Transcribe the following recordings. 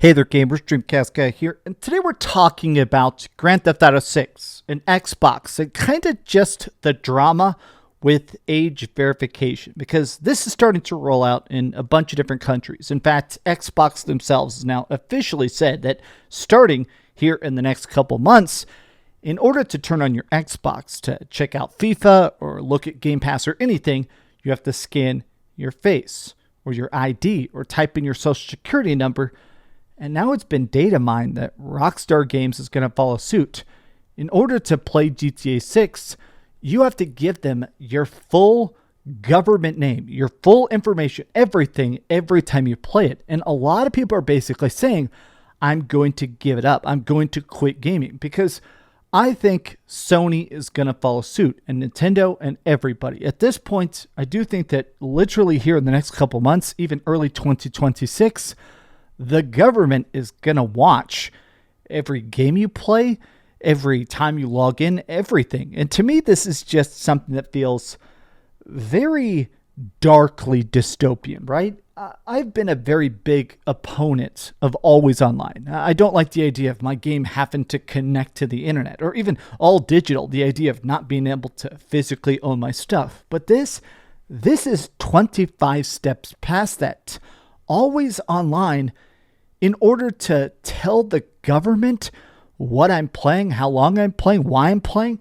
Hey there gamers, DreamcastGuy here, and today we're talking about Grand Theft Auto 6 and Xbox and kind of just the drama with age verification, because this is starting to roll out in a bunch of different countries. In fact, Xbox themselves has now officially said that starting here in the next couple months, in order to turn on your Xbox to check out FIFA or look at Game Pass or anything, you have to scan your face or your ID or type in your social security number. And now it's been data mined that Rockstar Games is going to follow suit. In order to play GTA6, you have to give them your full government name, your full information, everything, every time you play it. And a lot of people are basically saying, I'm going to give it up. I'm going to quit gaming, because I think Sony is going to follow suit, and Nintendo and everybody. At this point, I do think that literally here in the next couple months, even early 2026, the government is going to watch every game you play, every time you log in, everything. And to me, this is just something that feels very darkly dystopian, right? I've been a very big opponent of always online. I don't like the idea of my game having to connect to the internet, or even all digital, the idea of not being able to physically own my stuff. But this is 25 steps past that. Always online, in order to tell the government what I'm playing, how long I'm playing, why I'm playing.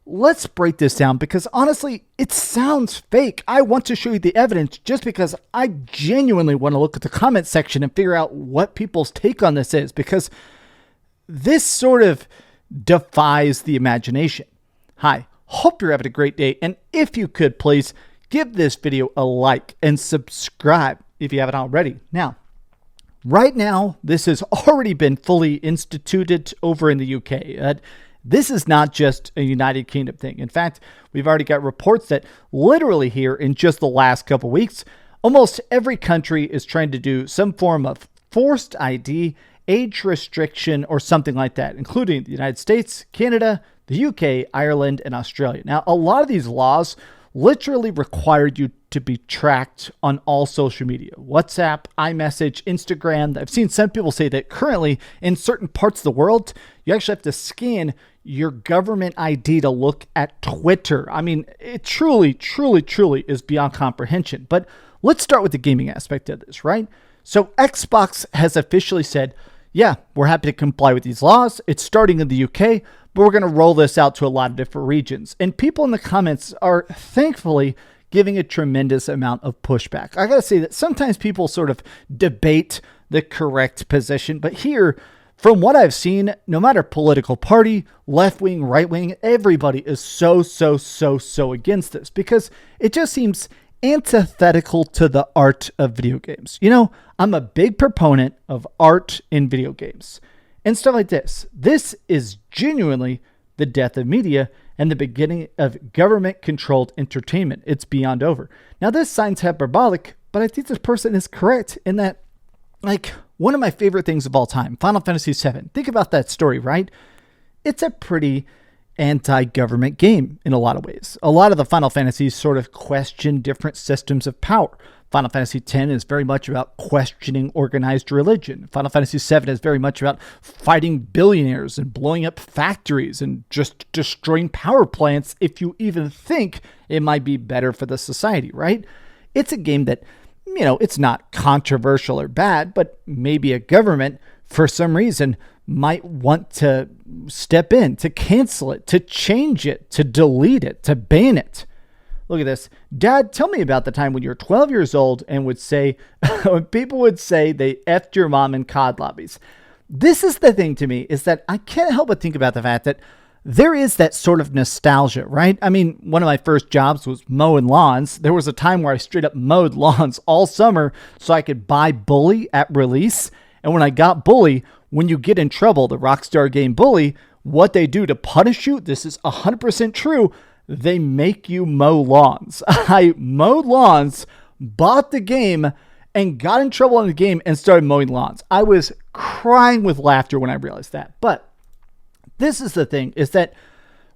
Let's break this down, because honestly, it sounds fake. I want to show you the evidence just because I genuinely want to look at the comment section and figure out what people's take on this is, because this sort of defies the imagination. Hi, hope you're having a great day. And if you could, please give this video a like and subscribe if you haven't already. Right now, this has already been fully instituted over in the UK. This is not just a United Kingdom thing. In fact, we've already got reports that literally here in just the last couple weeks, almost every country is trying to do some form of forced ID, age restriction, or something like that, including the United States, Canada, the UK, Ireland, and Australia. Now, a lot of these laws literally required you to be tracked on all social media. WhatsApp, iMessage, Instagram. I've seen some people say that currently in certain parts of the world, you actually have to scan your government ID to look at Twitter. I mean, it truly is beyond comprehension. But let's start with the gaming aspect of this, right? So Xbox has officially said, yeah, we're happy to comply with these laws. It's starting in the UK, but we're going to roll this out to a lot of different regions. And people in the comments are thankfully giving a tremendous amount of pushback. I got to say that sometimes people sort of debate the correct position, but here, from what I've seen, no matter political party, left wing, right wing, everybody is so against this, because it just seems antithetical to the art of video games. You know, I'm a big proponent of art in video games and stuff like this. This is genuinely the death of media and the beginning of government-controlled entertainment. It's beyond over. Now, this sounds hyperbolic, but I think this person is correct in that, like, one of my favorite things of all time, Final Fantasy VII. Think about that story, right? It's a pretty anti-government game in a lot of ways. A lot of the Final Fantasies sort of question different systems of power. Final Fantasy X is very much about questioning organized religion. Final Fantasy VII is very much about fighting billionaires and blowing up factories and just destroying power plants if you even think it might be better for the society, right? It's a game that, you know, it's not controversial or bad, but maybe a government, for some reason, might want to step in, to cancel it, to change it, to delete it, to ban it. Look at this. Dad, tell me about the time when you were 12 years old and would say, when people would say they effed your mom in COD lobbies. This is the thing to me, is that I can't help but think about the fact that there is that sort of nostalgia, right? I mean, one of my first jobs was mowing lawns. There was a time where I straight up mowed lawns all summer so I could buy Bully at release. And when I got Bully, when you get in trouble, the Rockstar game Bully, what they do to punish you, this is 100% true, they make you mow lawns. I mowed lawns, bought the game, and got in trouble in the game and started mowing lawns. I was crying with laughter when I realized that. But this is the thing, is that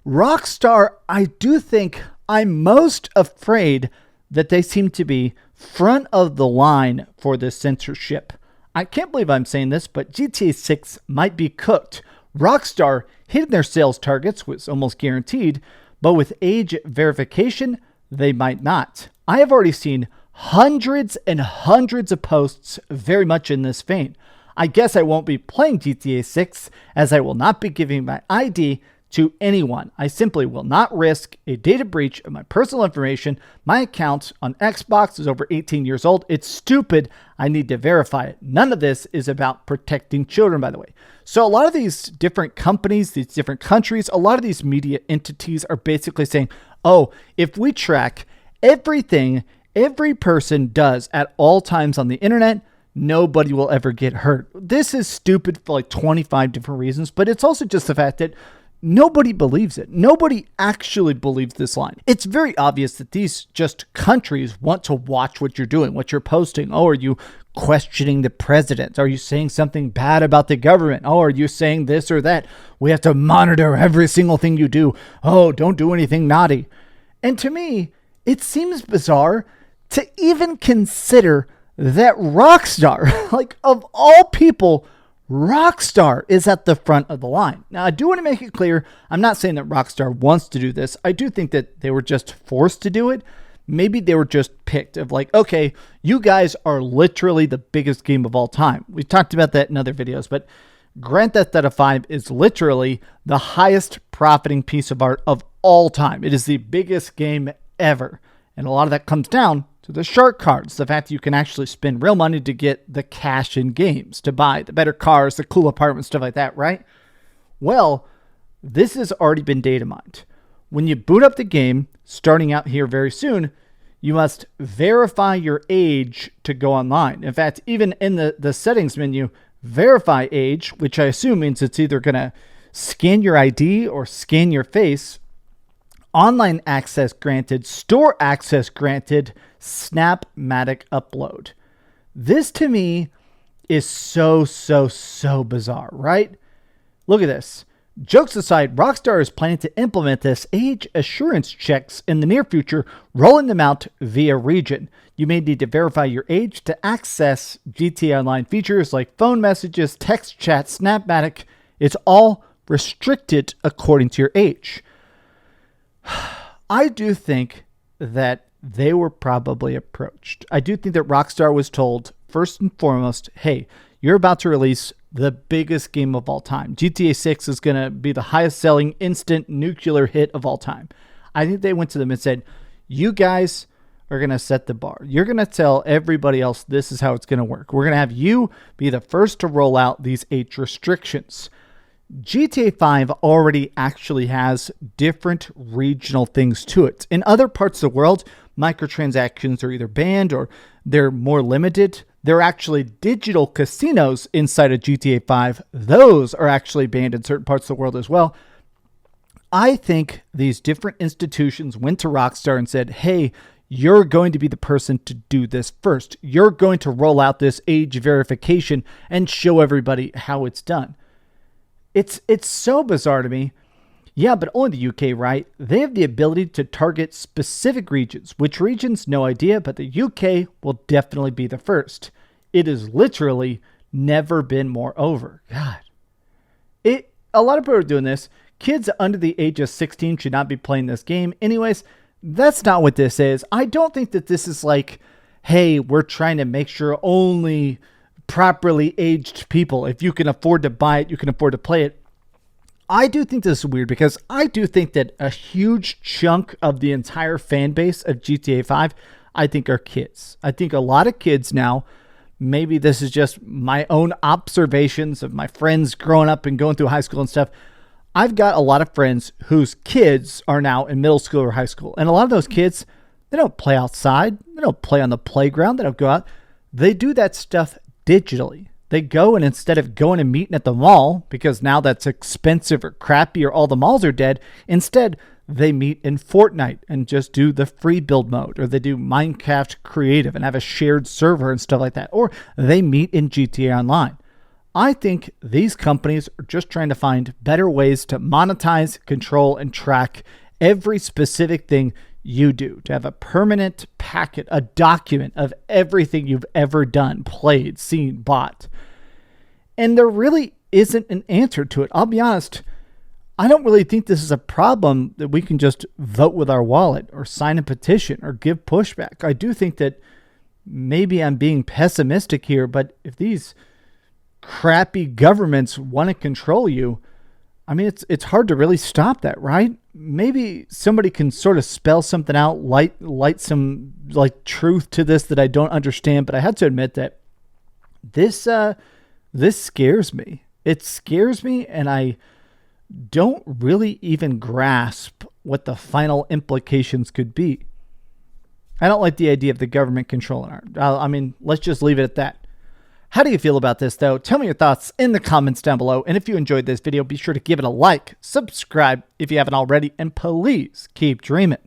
Rockstar, I do think I'm most afraid that they seem to be front of the line for this censorship. I can't believe I'm saying this, but GTA 6 might be cooked. Rockstar hitting their sales targets was almost guaranteed, but with age verification, they might not. I have already seen hundreds and hundreds of posts very much in this vein. I guess I won't be playing GTA 6 as I will not be giving my ID to anyone. I simply will not risk a data breach of my personal information. My account on Xbox is over 18 years old. It's stupid. I need to verify it. None of this is about protecting children, by the way. So a lot of these different companies, these different countries, a lot of these media entities are basically saying, oh, if we track everything every person does at all times on the internet, nobody will ever get hurt. This is stupid for like 25 different reasons, but it's also just the fact that nobody believes it. Nobody actually believes this line. It's very obvious that these just countries want to watch what you're doing, what you're posting. Oh, are you questioning the president? Are you saying something bad about the government? Oh, are you saying this or that? We have to monitor every single thing you do. Oh, don't do anything naughty. And to me, it seems bizarre to even consider that Rockstar, like of all people, Rockstar is at the front of the line. Now, I do want to make it clear, I'm not saying that Rockstar wants to do this. I do think that they were just forced to do it. Maybe they were just picked of like, okay, you guys are literally the biggest game of all time. We talked about that in other videos, but Grand Theft Auto 5 is literally the highest profiting piece of art of all time. It is the biggest game ever. And a lot of that comes down to the shark cards, the fact that you can actually spend real money to get the cash in games, to buy the better cars, the cool apartments, stuff like that, right? Well, this has already been data mined. When you boot up the game, starting out here very soon, you must verify your age to go online. In fact, even in the settings menu, verify age, which I assume means it's either going to scan your ID or scan your face. Online access granted, store access granted, Snapmatic upload. This to me is so bizarre, right? Look at this. Jokes aside, Rockstar is planning to implement this age assurance checks in the near future, rolling them out via region. You may need to verify your age to access GTA Online features like phone messages, text chat, Snapmatic. It's all restricted according to your age. I do think that they were probably approached. I do think that Rockstar was told, first and foremost, hey, you're about to release the biggest game of all time. GTA 6 is going to be the highest selling instant nuclear hit of all time. I think they went to them and said, you guys are going to set the bar. You're going to tell everybody else this is how it's going to work. We're going to have you be the first to roll out these age restrictions. GTA 5 already actually has different regional things to it. In other parts of the world, microtransactions are either banned or they're more limited. There are actually digital casinos inside of GTA 5. Those are actually banned in certain parts of the world as well. I think these different institutions went to Rockstar and said, hey, you're going to be the person to do this first. You're going to roll out this age verification and show everybody how it's done. It's so bizarre to me. Yeah, but only the UK, right? They have the ability to target specific regions. Which regions? No idea, but the UK will definitely be the first. It has literally never been more over. God. A lot of people are doing this. Kids under the age of 16 should not be playing this game. Anyways, that's not what this is. I don't think that this is like, hey, we're trying to make sure only properly aged people, if you can afford to buy it, you can afford to play it. I do think this is weird because I do think that a huge chunk of the entire fan base of GTA 5, I think are kids. I think a lot of kids now, maybe this is just my own observations of my friends growing up and going through high school and stuff. I've got a lot of friends whose kids are now in middle school or high school. And a lot of those kids, they don't play outside. They don't play on the playground. They don't go out. They do that stuff digitally. They go, and instead of going and meeting at the mall, because now that's expensive or crappy or all the malls are dead, instead they meet in Fortnite and just do the free build mode, or they do Minecraft creative and have a shared server and stuff like that, or they meet in GTA Online. I think these companies are just trying to find better ways to monetize, control, and track every specific thing you do, to have a permanent packet, a document of everything you've ever done, played, seen, bought. And there really isn't an answer to it. I'll be honest, I don't really think this is a problem that we can just vote with our wallet or sign a petition or give pushback. I do think that maybe I'm being pessimistic here, but if these crappy governments want to control you, I mean, it's hard to really stop that, right? Maybe somebody can sort of spell something out, light some like truth to this that I don't understand. But I had to admit that this scares me. It scares me, and I don't really even grasp what the final implications could be. I don't like the idea of the government controlling I mean, let's just leave it at that. How do you feel about this, though? Tell me your thoughts in the comments down below. And if you enjoyed this video, be sure to give it a like, subscribe if you haven't already, and please keep dreaming.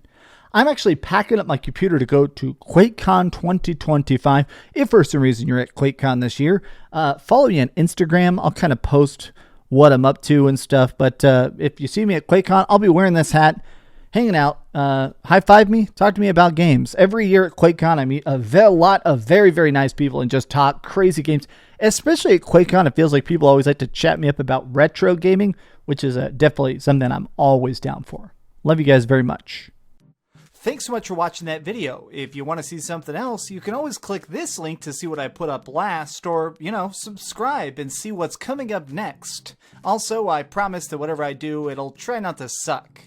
I'm actually packing up my computer to go to QuakeCon 2025. If for some reason you're at QuakeCon this year, follow me on Instagram. I'll kind of post what I'm up to and stuff. But if you see me at QuakeCon, I'll be wearing this hat, hanging out, high-five me, talk to me about games. Every year at QuakeCon, I meet a lot of very, very nice people and just talk crazy games. Especially at QuakeCon, it feels like people always like to chat me up about retro gaming, which is definitely something I'm always down for. Love you guys very much. Thanks so much for watching that video. If you want to see something else, you can always click this link to see what I put up last, or, subscribe and see what's coming up next. Also, I promise that whatever I do, it'll try not to suck.